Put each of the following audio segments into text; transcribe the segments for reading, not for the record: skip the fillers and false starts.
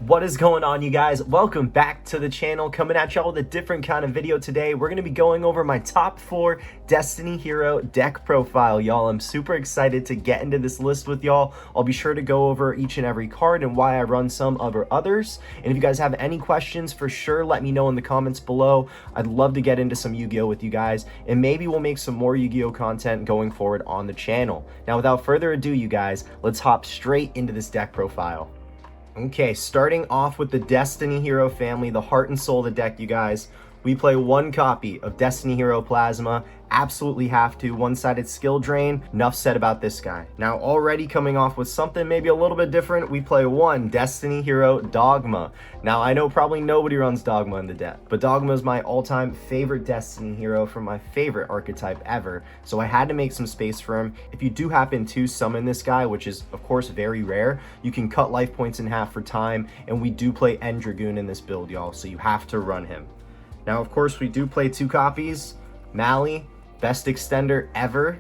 What is going on, you guys? Welcome back to the channel. Coming at y'all with a different kind of video today. We're going to be going over my top 4 Destiny Hero deck profile, y'all. I'm super excited to get into this list with y'all. I'll be sure to go over each and every card and why I run some over others. And if you guys have any questions, for sure let me know in the comments below. I'd love to get into some Yu-Gi-Oh with you guys, and maybe we'll make some more Yu-Gi-Oh content going forward on the channel. Now, without further ado, you guys, let's hop straight into this deck profile. Okay, starting off with the Destiny Hero family, the heart and soul of the deck, you guys. We play 1 copy of Destiny Hero Plasma. Absolutely have to. One-sided skill drain. Enough said about this guy. Now, already coming off with something maybe a little bit different, we play 1 Destiny Hero Dogma. Now, I know probably nobody runs Dogma in the deck, but Dogma is my all-time favorite Destiny Hero from my favorite archetype ever, so I had to make some space for him. If you do happen to summon this guy, which is, of course, very rare, you can cut life points in half for time, and we do play End Dragoon in this build, y'all, so you have to run him. Now, of course, we do play 2 copies. Mali, best extender ever.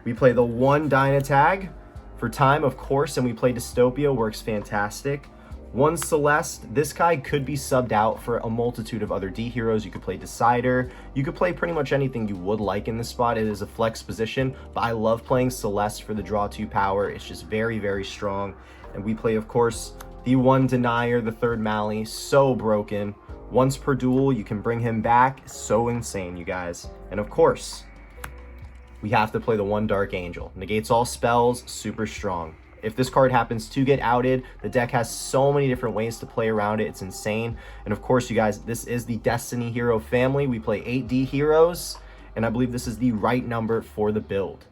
We play the 1 Dynatag for time, of course, and we play Dystopia, works fantastic. 1 Celeste, this guy could be subbed out for a multitude of other D heroes. You could play Decider. You could play pretty much anything you would like in this spot. It is a flex position, but I love playing Celeste for the draw 2 power. It's just very, very strong. And we play, of course, the 1 Denier, the 3rd Mali, so broken. Once per duel, you can bring him back. So insane, you guys. And of course, we have to play the 1 Dark Angel. Negates all spells, super strong. If this card happens to get outed, the deck has so many different ways to play around it. It's insane. And of course, you guys, this is the Destiny Hero family. We play 8D heroes, and I believe this is the right number for the build.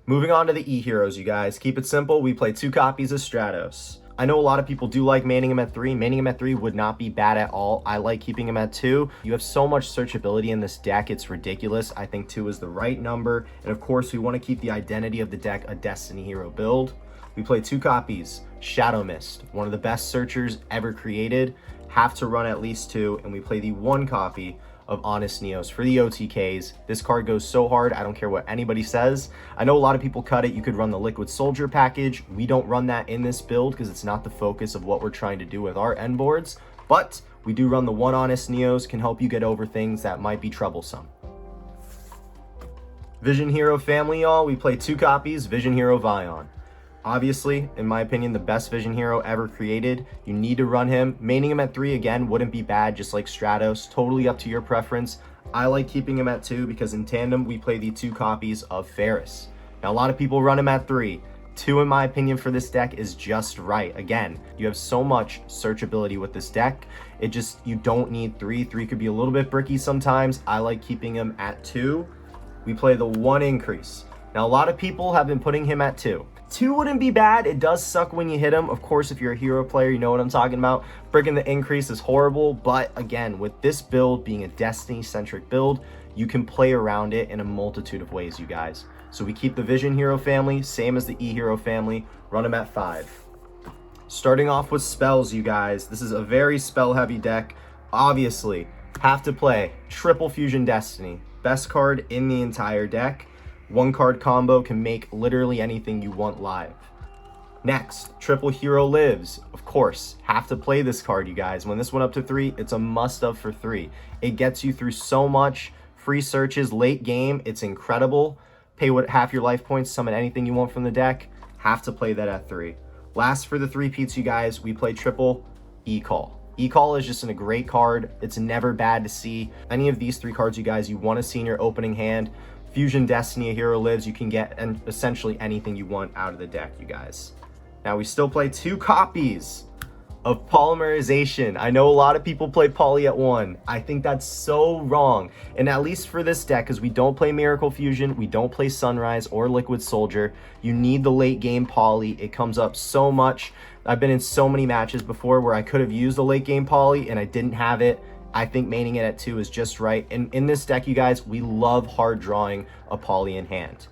Moving on to the E heroes, you guys. Keep it simple. We play 2 copies of Stratos. I know a lot of people do like manning him at 3. Manning him at 3 would not be bad at all. I like keeping him at 2. You have so much searchability in this deck, it's ridiculous. I think 2 is the right number. And of course, we want to keep the identity of the deck a Destiny Hero build. We play 2 copies. Shadow Mist, one of the best searchers ever created. Have to run at least 2. And we play the 1 copy of Honest Neos for the OTKs. This card goes so hard, I don't care what anybody says. I know a lot of people cut it. You could run the Liquid Soldier package. We don't run that in this build because it's not the focus of what we're trying to do with our end boards, but we do run the 1 Honest Neos, can help you get over things that might be troublesome. Vision Hero family, y'all. We play 2 copies, Vision Hero Vion. Obviously, in my opinion, the best Vision Hero ever created. You need to run him. Maining him at 3 again wouldn't be bad, just like Stratos. Totally up to your preference. I like keeping him at 2 because in tandem, we play the 2 copies of Ferris. Now, a lot of people run him at 3. 2, in my opinion, for this deck is just right. Again, you have so much searchability with this deck. You don't need 3. 3 could be a little bit bricky sometimes. I like keeping him at 2. We play the 1 Increase. Now, a lot of people have been putting him at 2. 2 wouldn't be bad. It does suck when you hit him. Of course, if you're a hero player, you know what I'm talking about. Breaking the Increase is horrible, but again, with this build being a Destiny-centric build, you can play around it in a multitude of ways, you guys. So we keep the Vision Hero family, same as the E Hero family, run them at 5. Starting off with spells, you guys. This is a very spell-heavy deck. Obviously, have to play Triple Fusion Destiny. Best card in the entire deck. 1 card combo can make literally anything you want live. Next, Triple Hero Lives. Of course, have to play this card, you guys. When this went up to 3, it's a must-have for 3. It gets you through so much. Free searches, late game, it's incredible. Pay half your life points, summon anything you want from the deck. Have to play that at 3. Last for the 3-peats, you guys, we play Triple E-Call. E-Call is just a great card. It's never bad to see. Any of these 3 cards, you guys, you want to see in your opening hand. Fusion Destiny, a Hero Lives, you can get essentially anything you want out of the deck, you guys. Now, we still play 2 copies of Polymerization. I know a lot of people play Poly at 1. I think that's so wrong. And at least for this deck, because we don't play Miracle Fusion, we don't play Sunrise or Liquid Soldier, you need the late game Poly. It comes up so much. I've been in so many matches before where I could have used a late game Poly and I didn't have it. I think maining it at 2 is just right. And in this deck, you guys, we love hard drawing a Poly in hand.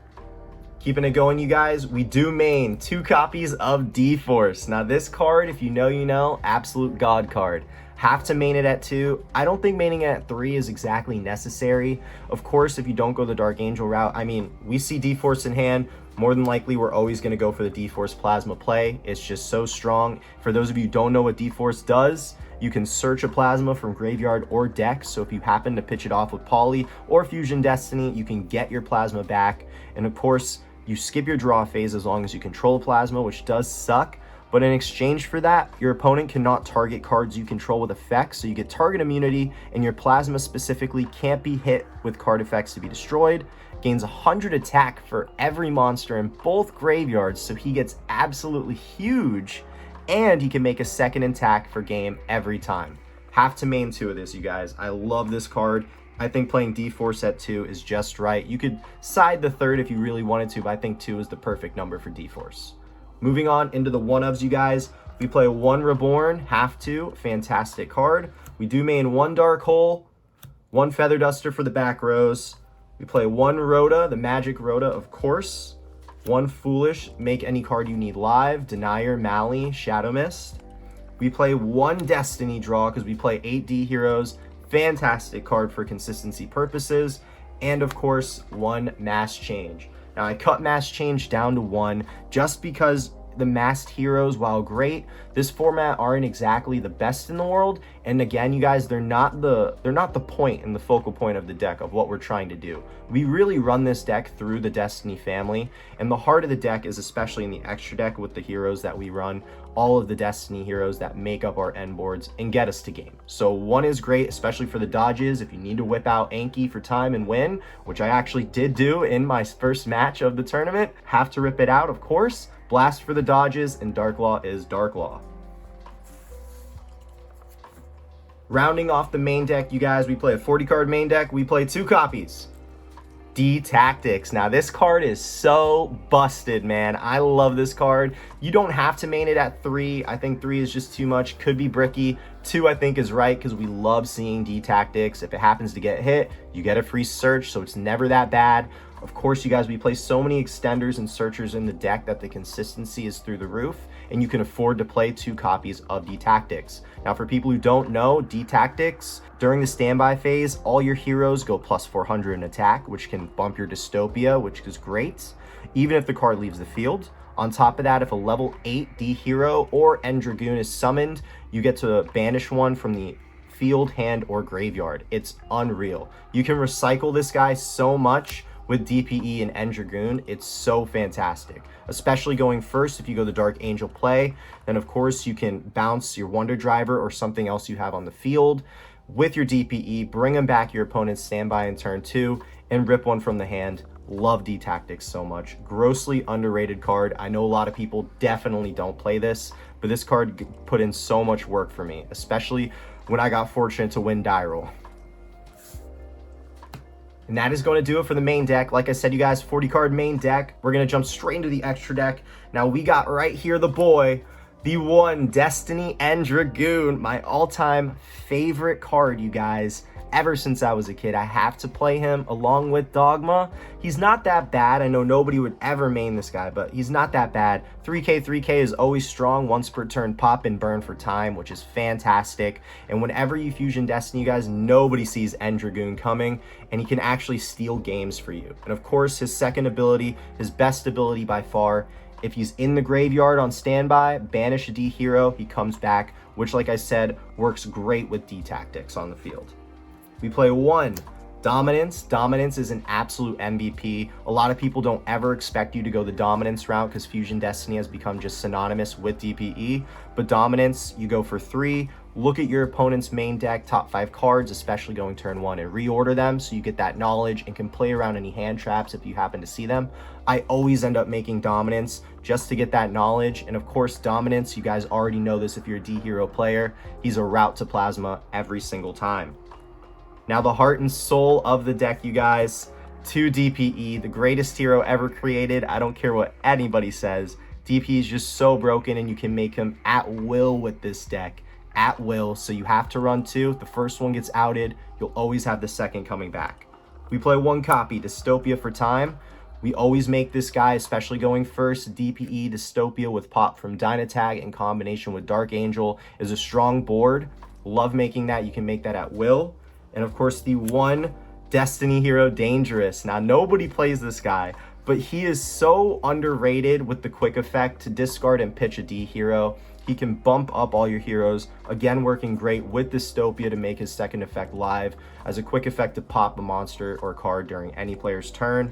Keeping it going, you guys, we do main 2 copies of D-Force. Now, this card, if you know, you know, absolute god card. Have to main it at 2. I don't think maining it at 3 is exactly necessary. Of course, if you don't go the Dark Angel route, I mean, we see D-Force in hand. More than likely, we're always going to go for the D-Force Plasma play. It's just so strong. For those of you who don't know what D-Force does, you can search a Plasma from graveyard or deck. So if you happen to pitch it off with Poly or Fusion Destiny, you can get your Plasma back. And of course, you skip your draw phase as long as you control Plasma, which does suck. But in exchange for that, your opponent cannot target cards you control with effects, so you get target immunity, and your Plasma specifically can't be hit with card effects to be destroyed. Gains 100 attack for every monster in both graveyards, so he gets absolutely huge, and he can make a second attack for game every time. Have to main 2 of this, you guys. I love this card. I think playing D-Force at 2 is just right. You could side the 3rd if you really wanted to, but I think 2 is the perfect number for D-Force. Moving on into the 1-ofs, you guys. We play 1 Reborn, have to, fantastic card. We do main 1 Dark Hole, 1 Feather Duster for the back rows. We play 1 Rhoda, the Magic Rhoda, of course. 1 Foolish, make any card you need live, Denier, Mali, Shadow Mist. We play 1 Destiny Draw because we play 8 D Heroes, fantastic card for consistency purposes. And of course, 1 Mass Change. Now, I cut Mass Change down to 1 just because the masked heroes, while great, this format aren't exactly the best in the world. And again, you guys, they're not the point and the focal point of the deck of what we're trying to do. We really run this deck through the Destiny family, and the heart of the deck is especially in the extra deck with the heroes that we run, all of the Destiny heroes that make up our end boards and get us to game. So 1 is great, especially for the dodges. If you need to whip out Anki for time and win, which I actually did do in my first match of the tournament, have to rip it out, of course. Blast for the dodges, and Dark Law is Dark Law. Rounding off the main deck, you guys, we play a 40 card main deck. We play 2 copies. D-Tactics. Now, this card is so busted, man. I love this card. You don't have to main it at 3. I think 3 is just too much. Could be bricky. 2, I think, is right because we love seeing D-Tactics. If it happens to get hit, you get a free search, so it's never that bad. Of course, you guys, we play so many extenders and searchers in the deck that the consistency is through the roof, and you can afford to play 2 copies of D-Tactics. Now, for people who don't know, D-Tactics, during the standby phase, all your heroes go plus 400 in attack, which can bump your Dystopia, which is great, even if the card leaves the field. On top of that, if a level 8 D hero or End Dragoon is summoned, you get to banish 1 from the field, hand, or graveyard. It's unreal. You can recycle this guy so much with DPE and End Dragoon. It's so fantastic, especially going first. If you go the Dark Angel play, then of course you can bounce your Wonder Driver or something else you have on the field with your DPE, bring them back your opponent's standby in turn 2, and rip 1 from the hand. Love D-Tactics so much. Grossly underrated card. I know a lot of people definitely don't play this, but this card put in so much work for me, especially when I got fortunate to win die roll. And that is going to do it for the main deck. Like I said, you guys, 40 card main deck. We're going to jump straight into the extra deck. Now, we got right here the boy, the 1 Destiny End Dragoon, my all-time favorite card, you guys. Ever since I was a kid, I have to play him along with Dogma. He's not that bad. I know nobody would ever main this guy, but he's not that bad. 3k is always strong, once per turn pop and burn for time, which is fantastic. And whenever you Fusion Destiny, you guys, nobody sees End Dragoon coming, and he can actually steal games for you. And of course, his second ability, his best ability by far, if he's in the graveyard on standby, banish a D hero, he comes back, which, like I said, works great with D-Tactics on the field. We play 1 Dominance. Dominance is an absolute MVP. A lot of people don't ever expect you to go the Dominance route because Fusion Destiny has become just synonymous with DPE. But Dominance, you go for 3. Look at your opponent's main deck, top 5 cards, especially going turn 1, and reorder them so you get that knowledge and can play around any hand traps if you happen to see them. I always end up making Dominance just to get that knowledge. And of course, Dominance, you guys already know this if you're a D hero player, he's a route to Plasma every single time. Now, the heart and soul of the deck, you guys, 2 DPE, the greatest hero ever created. I don't care what anybody says. DPE is just so broken, and you can make him at will with this deck. At will, so you have to run 2. If the first one gets outed, you'll always have the second coming back. We play 1 copy, Dystopia for time. We always make this guy, especially going first. DPE, Dystopia with pop from Dynatag in combination with Dark Angel is a strong board. Love making that. You can make that at will. And of course, the 1 Destiny hero, Dangerous. Now, nobody plays this guy, but he is so underrated with the quick effect to discard and pitch a D hero. He can bump up all your heroes, again working great with Dystopia to make his second effect live as a quick effect to pop a monster or card during any player's turn.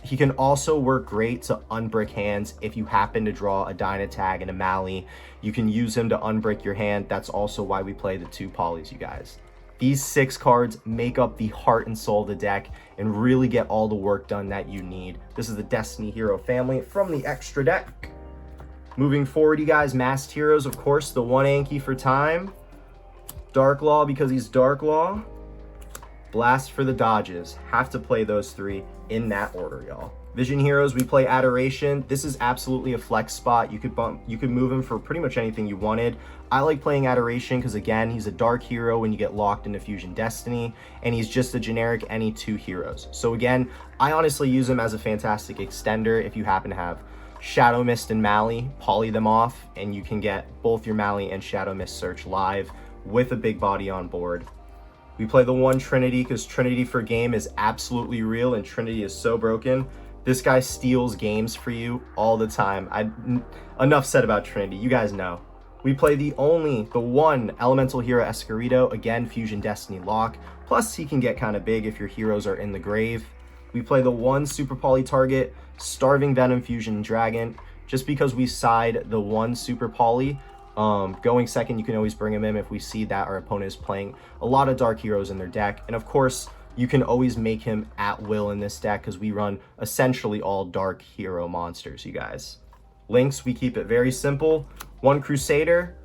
He can also work great to unbrick hands. If you happen to draw a Dynatag and a Mali, you can use him to unbrick your hand. That's also why we play the 2 polys, you guys. These 6 cards make up the heart and soul of the deck and really get all the work done that you need. This is the Destiny Hero family from the extra deck. Moving forward, you guys, Masked Heroes, of course, the 1 Anki for time. Dark Law because he's Dark Law. Blast for the dodges. Have to play those 3 in that order, y'all. Vision Heroes, we play Adoration. This is absolutely a flex spot. You could move him for pretty much anything you wanted. I like playing Adoration because, again, he's a dark hero when you get locked into Fusion Destiny, and he's just a generic any 2 heroes. So again, I honestly use him as a fantastic extender if you happen to have Shadow Mist and Mali. Poly them off, and you can get both your Mali and Shadow Mist search live with a big body on board. We play the 1 Trinity because Trinity for game is absolutely real, and Trinity is so broken. This guy steals games for you all the time. Enough said about Trinity, you guys know. We play the 1 Elemental Hero Escurito, again, Fusion Destiny lock, plus he can get kind of big if your heroes are in the grave. We play the 1 Super Poly target, Starving Venom Fusion Dragon, just because we side the 1 Super Poly. Going second, you can always bring him in if we see that our opponent is playing a lot of dark heroes in their deck. And of course, you can always make him at will in this deck because we run essentially all dark hero monsters, you guys. Links, we keep it very simple. 1 Crusader,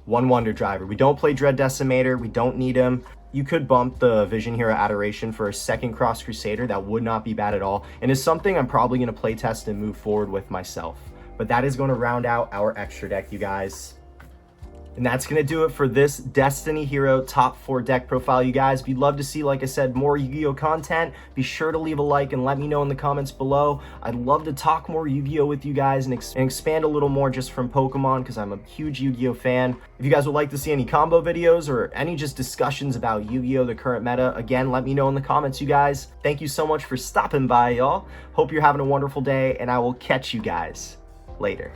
1 Wonder Driver. We don't play Dread Decimator. We don't need him. You could bump the Vision Hero Adoration for a 2nd Cross Crusader. That would not be bad at all. And is something I'm probably going to play test and move forward with myself. But that is going to round out our extra deck, you guys. And that's going to do it for this Destiny Hero top 4 deck profile, you guys. If you'd love to see, like I said, more Yu-Gi-Oh content, be sure to leave a like and let me know in the comments below. I'd love to talk more Yu-Gi-Oh with you guys and expand a little more just from Pokemon because I'm a huge Yu-Gi-Oh fan. If you guys would like to see any combo videos or any just discussions about Yu-Gi-Oh, the current meta, again, let me know in the comments, you guys. Thank you so much for stopping by, y'all. Hope you're having a wonderful day, and I will catch you guys later.